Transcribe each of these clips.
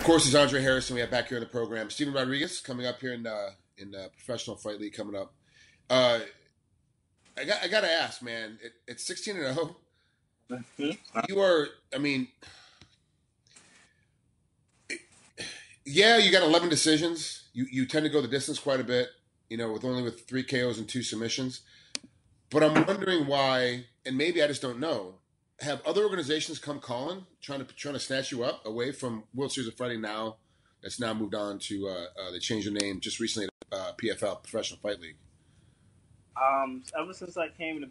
Of course, it's Andre Harrison we have back here in the program. Steven Rodriguez coming up here in Professional Fight League coming up. Uh, I got to ask, man. It's 16-0. You are. I mean, yeah, you got 11 decisions. You tend to go the distance quite a bit. With 3 KOs and 2 submissions. But I'm wondering why, and maybe I just don't know. Have other organizations come calling, trying to snatch you up away from World Series of Fighting now? That's now moved on to they changed their name just recently to PFL Professional Fight League. Ever since I came to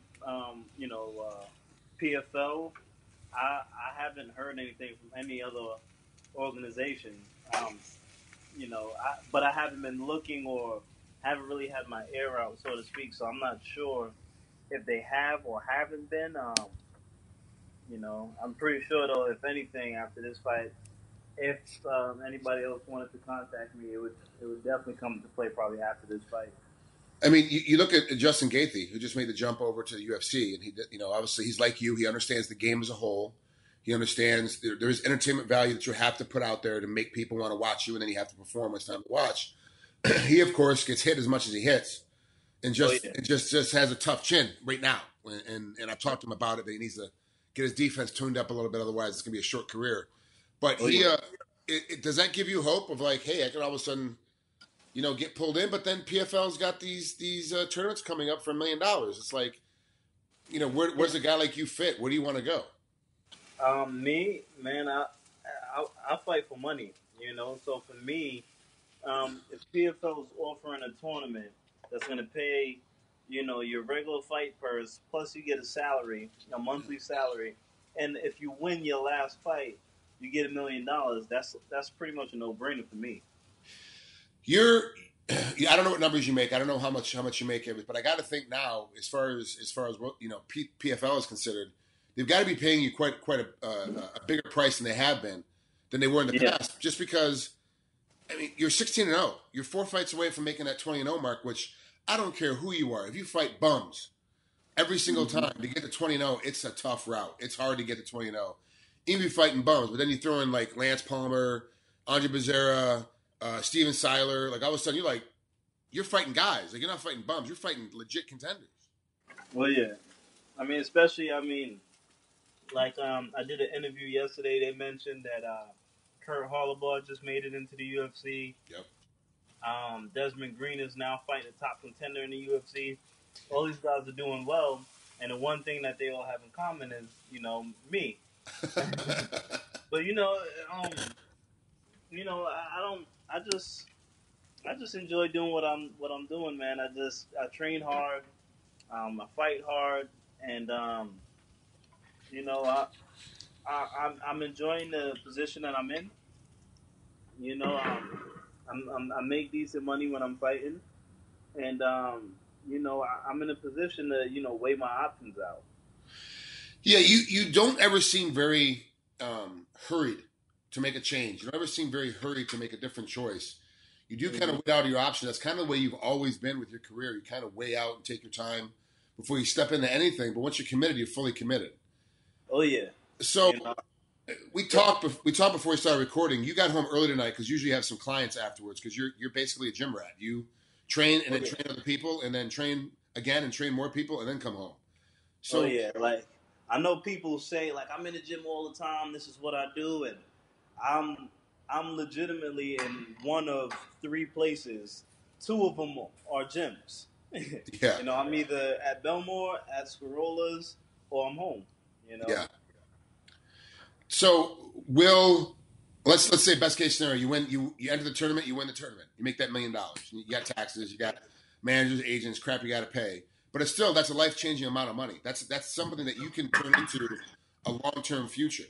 PFL, I haven't heard anything from any other organization. But I haven't been looking or haven't really had my ear out, so to speak. So I'm not sure if they have or haven't been. I'm pretty sure though, if anything, after this fight, if anybody else wanted to contact me, it would definitely come into play probably after this fight. I mean, you look at Justin Gaethje, who just made the jump over to the UFC, and obviously he's like you. He understands the game as a whole. He understands there is entertainment value that you have to put out there to make people want to watch you, and then you have to perform when it's time to watch. He, of course, gets hit as much as he hits, and just has a tough chin right now. And I've talked to him about it, but he needs to get his defense tuned up a little bit. Otherwise, it's going to be a short career. But does that give you hope of like, hey, I could all of a sudden, get pulled in? But then PFL's got these tournaments coming up for $1 million. It's like, where's a guy like you fit? Where do you want to go? Me, man, I fight for money. So for me, if PFL is offering a tournament that's going to pay, your regular fight purse, plus you get a salary, a monthly salary, and if you win your last fight, you get $1 million. That's pretty much a no-brainer for me. I don't know what numbers you make. I don't know how much you make of it, but I got to think now, as far as PFL is considered, they've got to be paying you quite a bigger price than they were in the past. Just because, I mean, you're 16-0. You're 4 fights away from making that 20-0 mark, which I don't care who you are. If you fight bums every single time to get to 20-0, it's a tough route. It's hard to get to 20-0. Even if you're fighting bums, but then you throw in like Lance Palmer, Andre Becerra, Steven Seiler. Like all of a sudden, you're fighting guys. Like you're not fighting bums. You're fighting legit contenders. Well, yeah. I mean, especially, I did an interview yesterday. They mentioned that Kurt Hollabaugh just made it into the UFC. Yep. Desmond Green is now fighting a top contender in the UFC. All these guys are doing well, and the one thing that they all have in common is, me. But I just enjoy doing what I'm doing, man. I train hard, I fight hard, and I'm enjoying the position that I'm in. I make decent money when I'm fighting, and I'm in a position to weigh my options out. Yeah, you don't ever seem very hurried to make a change. You don't ever seem very hurried to make a different choice. You do kind of weigh out your options. That's kind of the way you've always been with your career. You kind of weigh out and take your time before you step into anything. But once you're committed, you're fully committed. Oh yeah. So we talked before we started recording. You got home early tonight because usually you have some clients afterwards because you're basically a gym rat. You train and then train other people and then train again and train more people and then come home. So like I know people say like I'm in the gym all the time. This is what I do, and I'm legitimately in one of 3 places. 2 of them are gyms. Yeah. I'm either at Belmore, at Scarola's, or I'm home. Yeah. So let's say best case scenario, you win, you enter the tournament, you win the tournament, you make that $1 million. You got taxes, you got managers, agents, crap you got to pay, but it's still that's a life changing amount of money. That's something that you can turn into a long term future.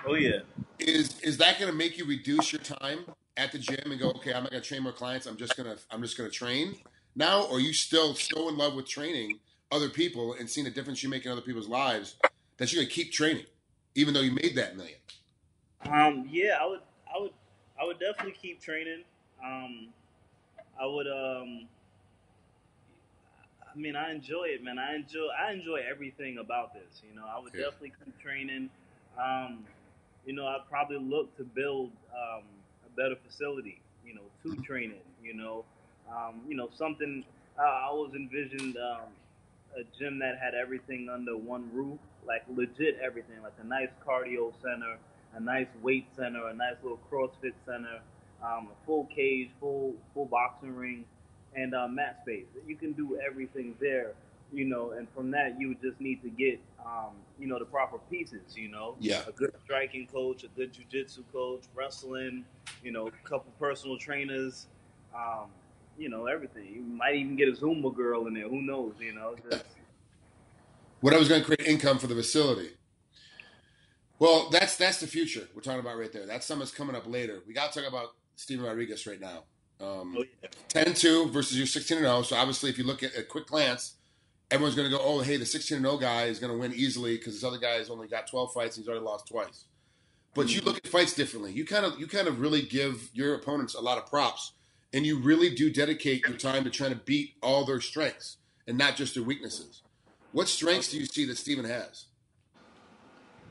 Oh yeah. Is that going to make you reduce your time at the gym and go, okay, I'm not going to train more clients. I'm just gonna train now, or are you still so in love with training other people and seeing the difference you make in other people's lives that you're going to keep training, even though you made that $1 million? Yeah, I would definitely keep training. I would. I enjoy it, man. I enjoy everything about this. I would definitely keep training. I'd probably look to build a better facility, to train in. Something I always envisioned a gym that had everything under one roof, like legit everything, like a nice cardio center, a nice weight center, a nice little CrossFit center, a full cage, full boxing ring, and mat space. You can do everything there, and from that you would just need to get the proper pieces, Yeah. a good striking coach, a good jujitsu coach, wrestling, a couple personal trainers, um, everything. You might even get a Zumba girl in there. Who knows? Just What I was going to create income for the facility. Well, that's the future we're talking about right there. That's something that's coming up later. We got to talk about Steven Rodriguez right now. oh yeah, 10-2 versus you 16-0. So obviously, if you look at a quick glance, everyone's going to go, oh, hey, the 16-0 guy is going to win easily because this other guy has only got 12 fights and he's already lost twice. But you look at fights differently. You kind of really give your opponents a lot of props, and you really do dedicate your time to trying to beat all their strengths and not just their weaknesses. What strengths do you see that Steven has?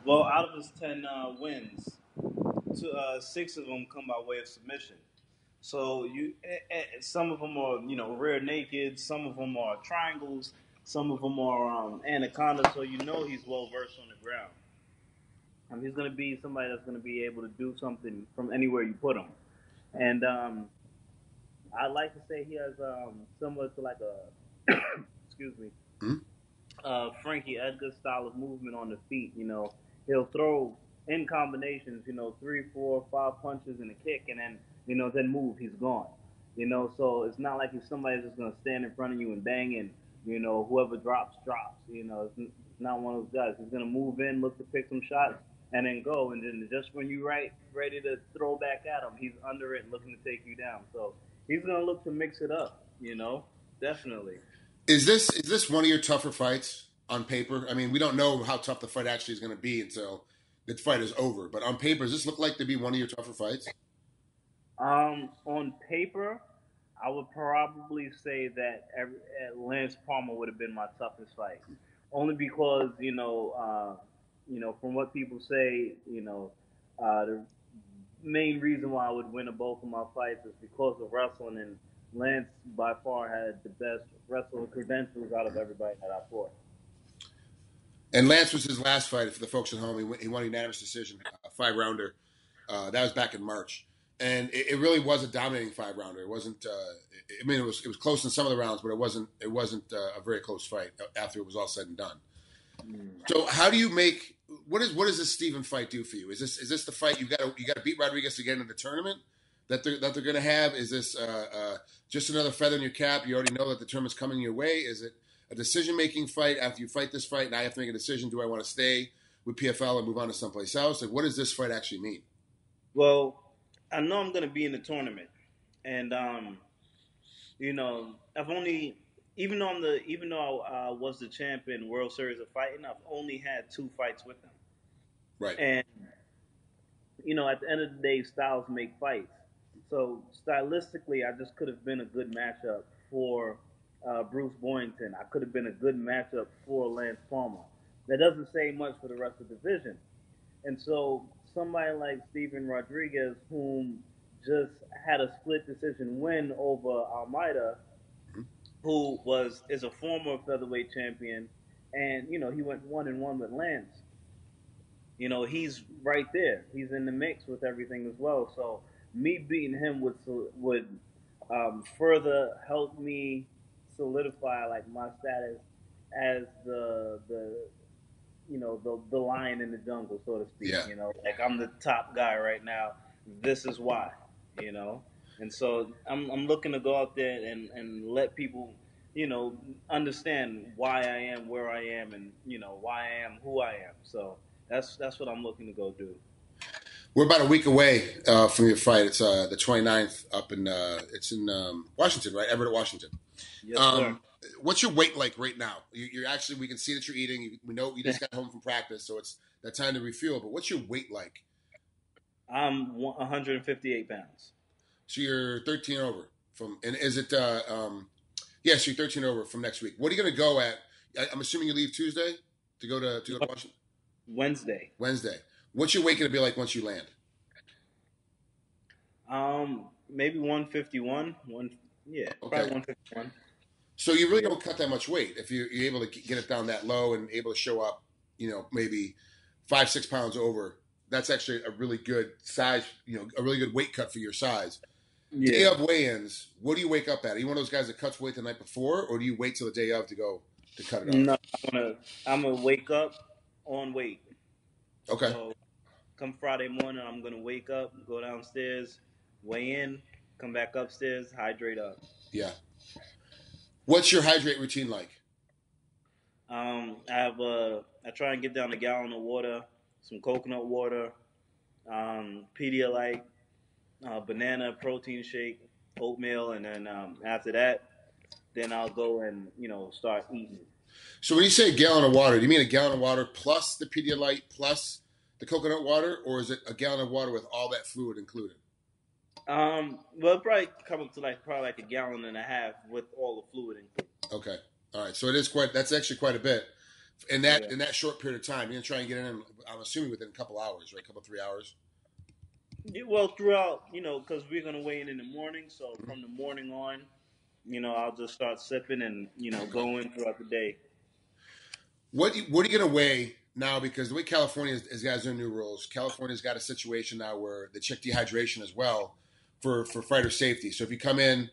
Well, out of his 10 wins, 6 of them come by way of submission. So some of them are rear naked, some of them are triangles, some of them are anaconda. So he's well versed on the ground. He's going to be somebody that's going to be able to do something from anywhere you put him. And I like to say he has similar to like a excuse me, Hmm? Frankie Edgar style of movement on the feet. He'll throw in combinations, 3, 4, 5 punches and a kick, and then move. He's gone. So it's not like he's somebody that's just gonna stand in front of you and bang, and whoever drops. It's not one of those guys. He's gonna move in, look to pick some shots, and then go. And then just when you're ready to throw back at him, he's under it, looking to take you down. So he's gonna look to mix it up. Definitely. Is this one of your tougher fights on paper? I mean, we don't know how tough the fight actually is going to be until the fight is over. But on paper, does this look like to be one of your tougher fights? On paper, I would probably say that Lance Palmer would have been my toughest fight, only because from what people say, the main reason why I would win both of my fights is because of wrestling, and Lance by far had the best wrestling credentials out of everybody that I fought. And Lance was his last fight for the folks at home. He won a unanimous decision, a 5-rounder. That was back in March, and it really was a dominating 5-rounder. It wasn't. I mean, it was close in some of the rounds, but it wasn't a very close fight after it was all said and done. So, how do you make what does this Steven fight do for you? Is this the fight you got to beat Rodriguez to get into the tournament that they're going to have? Is this just another feather in your cap? You already know that the tournament's coming your way. Is it a decision-making fight after you fight this fight? Now you have to make a decision. Do I want to stay with PFL and move on to someplace else? Like, what does this fight actually mean? Well, I know I'm going to be in the tournament, and I've only even though I was the champion World Series of Fighting, I've only had 2 fights with them. Right. And at the end of the day, styles make fights. So stylistically, I just could have been a good matchup for Bruce Boynton. I could have been a good matchup for Lance Palmer. That doesn't say much for the rest of the division. And so somebody like Steven Rodriguez, whom just had a split decision win over Almeida, who is a former featherweight champion, and he went 1-1 with Lance. He's right there. He's in the mix with everything as well. So me beating him would further help me solidify like my status as the lion in the jungle, so to speak. Yeah. Like I'm the top guy right now. This is why. And so I'm looking to go out there and let people understand why I am where I am, and why I am who I am. So that's what I'm looking to go do. We're about a week away from your fight. It's the 29th up in it's in Washington, right? Everett, Washington. Yes, sir. What's your weight like right now? You're actually, we can see that you're eating. We know you just got home from practice, so it's that time to refuel. But what's your weight like? I'm 158 pounds. So you're 13 over from, and is it? Yes, you're 13 over from next week. What are you going to go at? I'm assuming you leave Tuesday to go to Washington. Wednesday. Wednesday. What's your weight going to be like once you land? Maybe 151. Yeah, Okay. probably 151. So you really Yeah. don't cut that much weight if you're able to get it down that low and able to show up, maybe 5, 6 pounds over. That's actually a really good size, a really good weight cut for your size. Day Yeah. of weigh-ins, what do you wake up at? Are you one of those guys that cuts weight the night before, or do you wait till the day of to go to cut it off? No, I'm gonna wake up on weight. Okay. So come Friday morning, I'm gonna wake up, go downstairs, weigh in, come back upstairs, hydrate up. Yeah. What's your hydrate routine like? I try and get down a gallon of water, some coconut water, Pedialyte, banana protein shake, oatmeal, and then after that, then I'll go and start eating. So when you say a gallon of water, do you mean a gallon of water plus the Pedialyte plus the coconut water, or is it a gallon of water with all that fluid included? Well, it'll probably come up to probably like a gallon and a half with all the fluid included. Okay. All right. So it is that's actually quite a bit. Yeah. In that short period of time, you're gonna try and get in. I'm assuming within a couple hours, right? A couple 3 hours. Yeah, well, throughout, because we're gonna weigh in the morning, so from the morning on, I'll just start sipping and going throughout the day. What are you gonna weigh now? Because the way California has got their new rules, California's got a situation now where they check dehydration as well for fighter safety. So if you come in,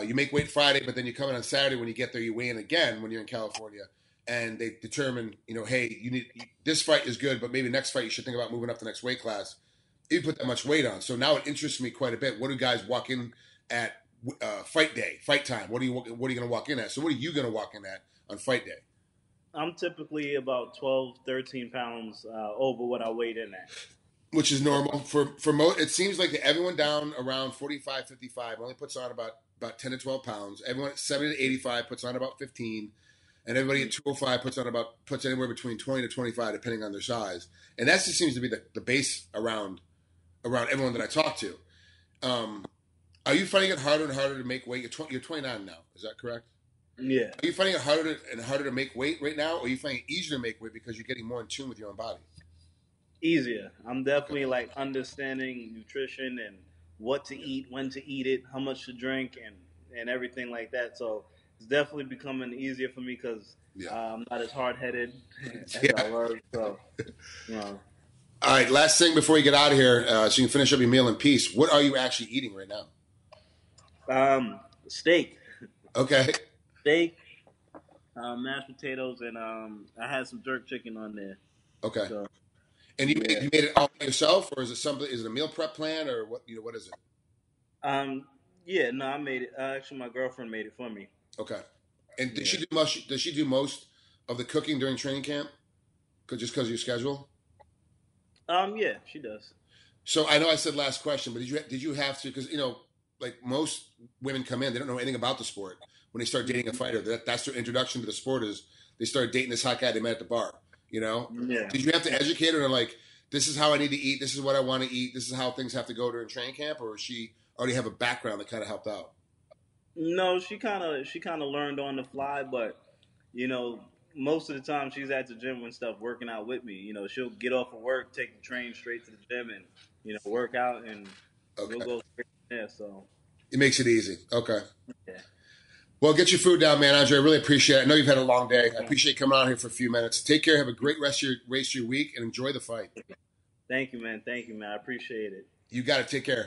you make weight Friday, but then you come in on Saturday. When you get there, you weigh in again when you're in California, and they determine, hey, this fight is good, but maybe next fight you should think about moving up the next weight class. If you put that much weight on, so now it interests me quite a bit. What do guys walk in at fight day, fight time? What are you going to walk in at? So what are you going to walk in at on fight day? I'm typically about 12, 13 pounds over what I weighed in at. Which is normal for most. It seems like everyone down around 45, 55 only puts on about 10 to 12 pounds. Everyone at 70 to 85 puts on about 15, and everybody at 205 puts anywhere between 20 to 25 depending on their size. And that just seems to be the base around everyone that I talk to. Are you finding it harder and harder to make weight? You're 29 now, is that correct? Yeah. Are you finding it harder and harder to make weight right now, or are you finding it easier to make weight because you're getting more in tune with your own body? Easier. I'm definitely like understanding nutrition and what to eat, when to eat it, how much to drink, and everything like that. So it's definitely becoming easier for me because I'm not as hard headed as I was. So, All right, last thing before you get out of here, so you can finish up your meal in peace. What are you actually eating right now? Steak. Okay. Steak, mashed potatoes, and I had some jerk chicken on there. Okay. So, and you made it all by yourself, or is it something? Is it a meal prep plan, or what? What is it? Yeah, no, I made it. Actually, my girlfriend made it for me. Okay. And does she do most? Does she do most of the cooking during training camp? Just because of your schedule? Yeah, she does. So I know I said last question, but did you have to? Because like most women come in, they don't know anything about the sport. When they start dating a fighter, that's their introduction to the sport. Is they start dating this hot guy they met at the bar. Yeah. Did you have to educate her like, this is how I need to eat, this is what I want to eat, this is how things have to go during training camp, or does she already have a background that kind of helped out? No, she kind of learned on the fly, but most of the time she's at the gym and stuff, working out with me. She'll get off of work, take the train straight to the gym, and work out, and we'll go straight from there. So it makes it easy. Okay. Yeah. Well, get your food down, man, Andre. I really appreciate it. I know you've had a long day. I appreciate you coming out here for a few minutes. Take care. Have a great rest of your week, and enjoy the fight. Thank you, man. I appreciate it. You got to take care.